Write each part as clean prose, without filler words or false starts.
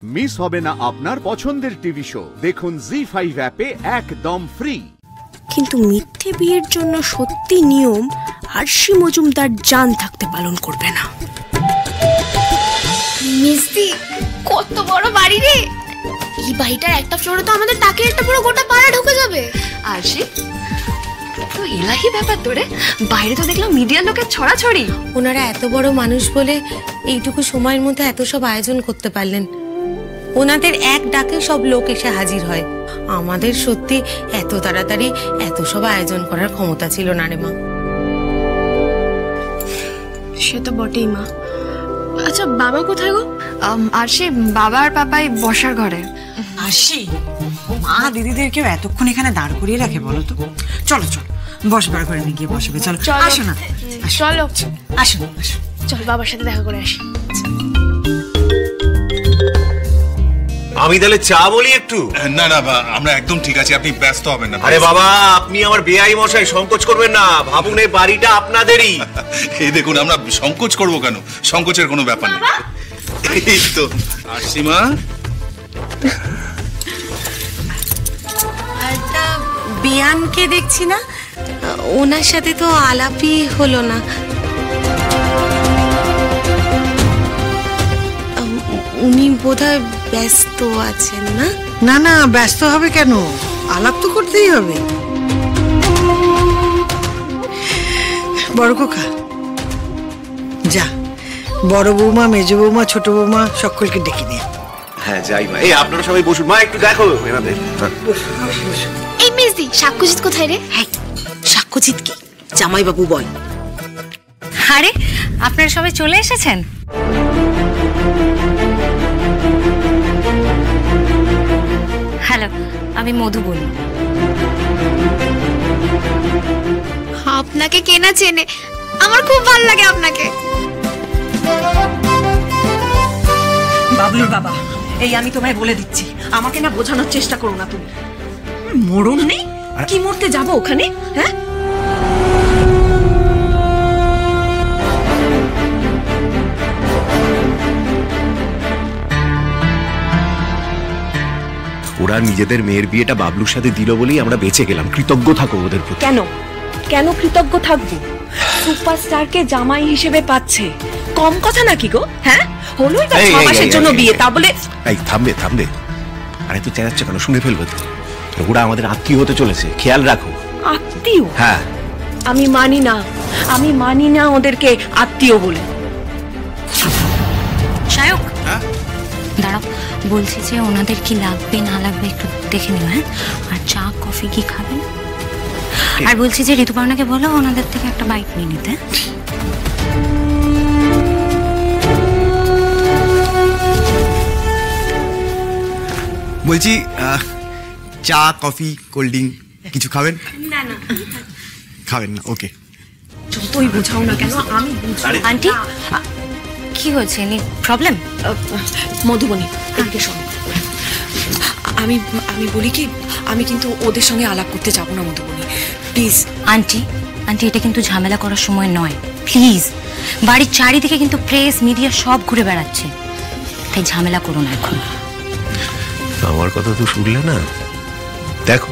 Miss হবে না আপনার পছন্দের টিভি শো, দেখুন জি5 অ্যাপে একদম ফ্রি। কিন্তু মিথ্যে বিয়ের জন্য সত্যি নিয়ম আরশি মজুমদার জান থাকতে পালন করবে না। মিস্তি কত বড় বাড়ি রে! এই বাড়িটার একটা ফ্লোরে তো আমাদের তাকে একটা পুরো গোটা পাড়া ঢুকে যাবে। আরশি তো ইলাহি ব্যাপার তোরে, বাইরে তো দেখলাম মিডিয়ার লোকের ছড়াছড়ি। ওনারা এত বড় মানুষ বলে এইটুকু সময়ের মধ্যে এত সব আয়োজন করতে পারলেন। ওনাদের এক ডাকে সব লোক এসে হাজির হয়। আমাদের সত্যি এত তাড়াতাড়ি এত সব আয়োজন করার ক্ষমতা ছিল না রে মা। সে তো বটেই মা। আচ্ছা বাবা কোথায় গো? আরশি বাবা আর পাপাই বসার ঘরে। আরশি মা দিদিদেরকেও এতক্ষণ এখানে দাঁড় করিয়ে রাখে বলো তো? চলো চলো বসবার ঘরে নিয়ে গিয়ে বসবে। চলো আসো না, চলো আসো আসো, চল বাবার সাথে দেখা করে আসি। আমি তাহলে চা বলি একটু। না না আমরা একদম ঠিক আছি, আপনি ব্যস্ত হবেন না। আরে বাবা, আপনি আমার বেআই মশাই, সংকোচ করবেন না। ভাবুন এই বাড়িটা আপনাদেরই। এই দেখুন, আমরা সংকোচ করবো কেন? সংকোচের কোনো ব্যাপার নেই। এই তো আরশিমা। একটা বিয়ানকে দেখছি না, ওনার সাথে তো আলাপই হলো না। উনি বোধহয় ব্যস্ত আছেন না? না না ব্যস্ত হবে কেন, আলাপ তো করতেই হবে। বড় খোকা যা, বড় বৌমা, মেজ বৌমা, ছোট বৌমা সকলকে ডেকে নিয়ে। হ্যাঁ যাই মা। এই আপনারা সবাই বসুন মা, একটু দেখো এনাদের। এই মিস্তি সাক্ষ্যজিৎ কোথায় রে? সাক্ষ্যজিৎ কি জামাইবাবু বল। আরে আপনারা সবাই চলে এসেছেন? হ্যালো, আমি মধু বলি। আপনাকে কে না চেনে, আমার খুব ভালো লাগে আপনাকে। বাবলুর বাবা, এই আমি তোমায় বলে দিচ্ছি, আমাকে না বোঝানোর চেষ্টা করো না তুমি। মরণ নেই কি মরতে যাবো ওখানে? হ্যাঁ ওরা নিজেদের মেয়ের বিয়েটা বাবলুর সাথে দিল বলেই আমরা বেঁচে গেলাম। কৃতজ্ঞ থাকো ওদের প্রতি। কেন কেন কৃতজ্ঞ থাকবো? সুপারস্টারকে জামাই হিসেবে পাচ্ছে, কম কথা নাকি গো? হ্যাঁ হলোই তো 6 মাসের জন্য বিয়ে, তা বলে? এই থামবে থামবে, আরে তো চেঁচাচ্ছ কেন? শুনে ফেলবে তো। ওরা আমাদের আত্মীয় হতে চলেছে, খেয়াল রাখো। আত্মীয়? হ্যাঁ আমি মানি না ওদেরকে আত্মীয় বলে। শায়ক দাঁড়াও, বলছি যে ওনাদের কি লাগবে না লাগবে একটু দেখে নিও। হ্যাঁ, আর চা কফি কি খাবেন? আর বলছি যে ঋতুপর্ণাকে বলো ওনাদের থেকে একটা বাইক নিয়ে নিতে। বলছি চা কফি কোল্ড ড্রিঙ্ক কিছু খাবেন? না না খাবেন না, ওকে। যতই বোঝাও না কেন আমি বুঝি। আন্টি কি হয়েছে, এনি প্রবলেম? মধুবনী এদিকে শোনো, আমি বলি কি, আমি কিন্তু ওদের সঙ্গে আলাপ করতে যাবো না মধুবনী, প্লিজ। আন্টি এটা কিন্তু ঝামেলা করার সময় নয়, প্লিজ। বাড়ির চারিদিকে কিন্তু প্রেস মিডিয়া সব ঘুরে বেড়াচ্ছে, তাই ঝামেলা করো না এখন। আমার কথা তো শুনলে না? দেখো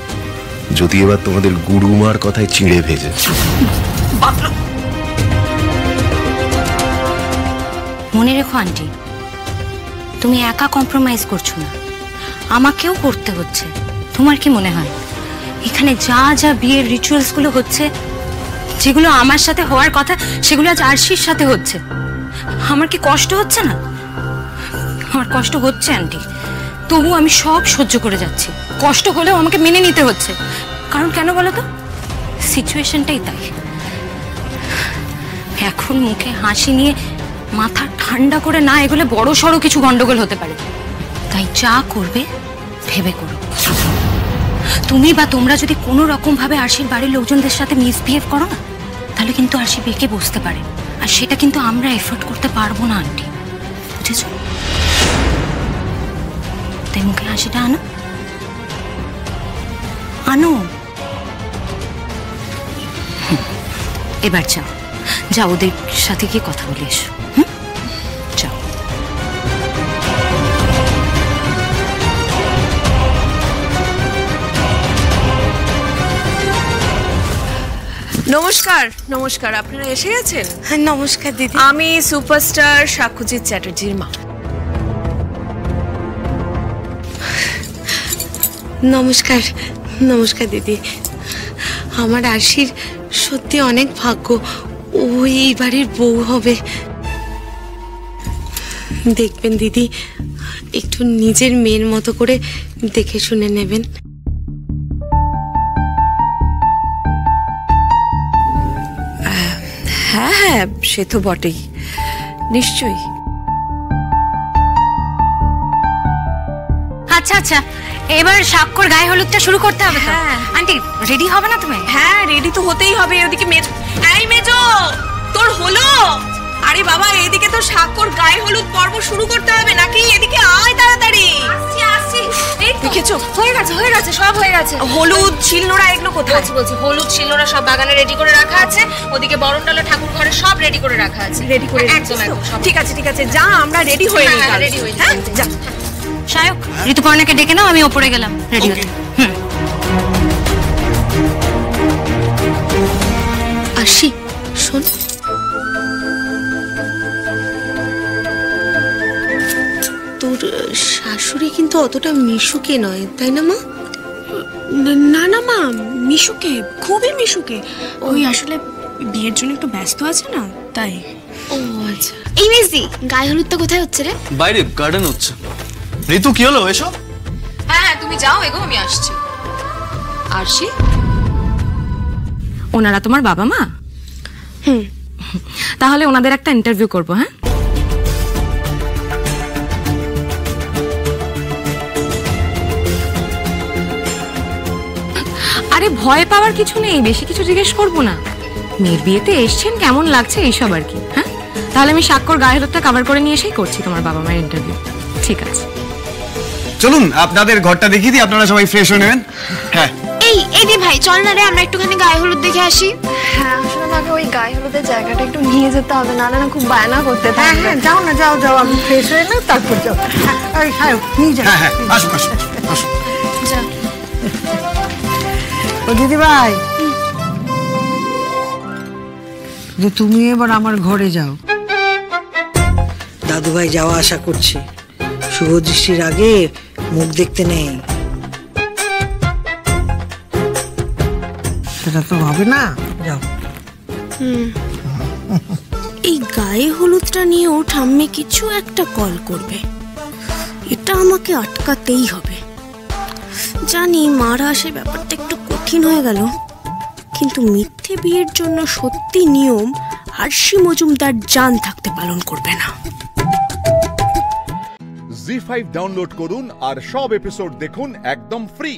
যদি এবার তোমাদের গুরুমার কথায় চিড়ে ভেজে। মনে রেখো আন্টি, তুমি একা কম্প্রোমাইজ করছো না, আমাকেও করতে হচ্ছে। তোমার কি মনে হয় এখানে যা যা বিয়ের রিচুয়ালস গুলো হচ্ছে, যেগুলো আমার সাথে হওয়ার কথা সেগুলো আজ আরশির সাথে হচ্ছে? আমার কি কষ্ট হচ্ছে না? আমার কষ্ট হচ্ছে আন্টি, তবু আমি সব সহ্য করে যাচ্ছি। কষ্ট হলেও আমাকে মেনে নিতে হচ্ছে, কারণ কেন বলো তো, সিচুয়েশনটাই তাই। এখন মুখে হাসি নিয়ে মাথা ঠান্ডা করে না এগুলো বড় সড়ো কিছু গন্ডগোল হতে পারে, তাই যা করবে ভেবে করো। তুমি বা তোমরা যদি কোনো রকম ভাবে আরশির বাড়ির লোকজনদের সাথে মিসবিহেভ করো না, তাহলে কিন্তু আরশি বেঁকে বসতে পারে, আর সেটা কিন্তু আমরা এফোর্ড করতে পারবো না আন্টি, বুঝেছো? তাই মুখে হাসিটা আনো, আনো। এবার যাও ওদের সাথে গিয়ে কথা বলে এসো। যাও। নমস্কার নমস্কার, আপনারা এসে গেছেন? হ্যাঁ নমস্কার দিদি। আমি সুপারস্টার সাক্ষ্যজিৎ চ্যাটার্জির মা। নমস্কার নমস্কার দিদি। আমার আরশির সত্যি অনেক ভাগ্য, ও এই বাড়ির বউ হবে। দেখবেন দিদি, একটু নিজের মেয়ের মতো করে দেখে শুনে নেবেন। হ্যাঁ হ্যাঁ, সে তো বটেই, নিশ্চয়ই। আচ্ছা আচ্ছা, এবার স্বাক্ষর গায়ে হলুদটা শুরু করতে হবে তো। আন্টি রেডি হবে না তুমি? হ্যাঁ রেডি তো হতেই হবে। ওদিকে এই মেজো, তোর হলো? আরে বাবা, এদিকে তো স্বাক্ষর গায়ে হলুদ পর্ব শুরু করতে হবে নাকি? এদিকে আয় তাড়াতাড়ি। আসছি। দেখেছো? হয়ে গেছে, সব হয়ে গেছে। হলুদ শিলনোড়া এগুলো কোথায়? বলছি হলুদ শিলনোড়া সব বাগানে রেডি করে রাখা আছে। ওদিকে বরণডালা ঠাকুর ঘরে সব রেডি করে রাখা আছে। রেডি করে একদম সব। ঠিক আছে যা, আমরা রেডি হয়ে নিই। রেডি হয়ে হ্যাঁ যা। সায়ক, ঋতুপর্ণাকে ডেকে নাও, আমি ওপরে গেলাম রেডি হতে। আসি, শোন, তোর শাশুড়ি কিন্তু অতটা মিশুকে নয়, তাই না মা? না না মা, মিশুকে, খুবই মিশুকে। ওই আসলে বিয়ের জন্য একটু ব্যস্ত আছে না, তাই। ও আচ্ছা। এই মেজদি, গায়ে হলুদটা কোথায় হচ্ছে রে? বাইরে গার্ডেন হচ্ছে। ঋতু কি হলো এসো? হ্যাঁ তুমি যাও, এগো আমি আসছি। আরশি, ওনারা তোমার বাবা মা? তাহলে ওনাদের একটা ইন্টারভিউ করবো। হ্যাঁ, আরে ভয় পাওয়ার কিছু নেই, বেশি কিছু জিজ্ঞেস করবো না। মেয়ের বিয়েতে এসছেন, কেমন লাগছে এইসব আর কি। হ্যাঁ, তাহলে আমি স্বাক্ষর গায়ে হলুদটা কভার করে নিয়ে এসেই করছি তোমার বাবা মায়ের ইন্টারভিউ। ঠিক আছে, চলুন আপনাদের ঘরটা দেখিয়ে দিই, আপনারা সবাই ফ্রেশ হয়ে নেবেন। হ্যাঁ এই দি ভাই, চল না রে আমরা একটুখানি গায়ে হলুদ দেখে আসি। হ্যাঁ আসলে আমাকে ওই গায়ে হলুদের জায়গাটা একটু নিয়ে যেতে হবে, নাহলে না খুব বায়না করতে থাকবে। হ্যাঁ হ্যাঁ, যাও না, যাও, আমি ফ্রেশ হয়ে নাও, তারপর যাও। এই সায়ক, নিয়ে যাও। হ্যাঁ হ্যাঁ, আসুন আসুন আসুন। ও দিদি ভাই, তুমি এবার আমার ঘরে যাও। দাদু ভাই যাওয়া আসা করছে, শুভ দৃষ্টির আগে মুখ দেখতে নেই। সেটা তো হবে না, যাও। এই গায়ে হলুদটা নিয়েও ঠাম্মি কিছু একটা কল করবে, এটা আমাকে আটকাতেই হবে। জানি মারা সে ব্যাপারটা একটু কঠিন হয়ে গেল, কিন্তু মিথ্যে বিয়ের জন্য সত্যি নিয়ম আরশি মজুমদার জান থাকতে পালন করবে না। জি5 ডাউনলোড করুন আর সব এপিসোড দেখুন একদম ফ্রি।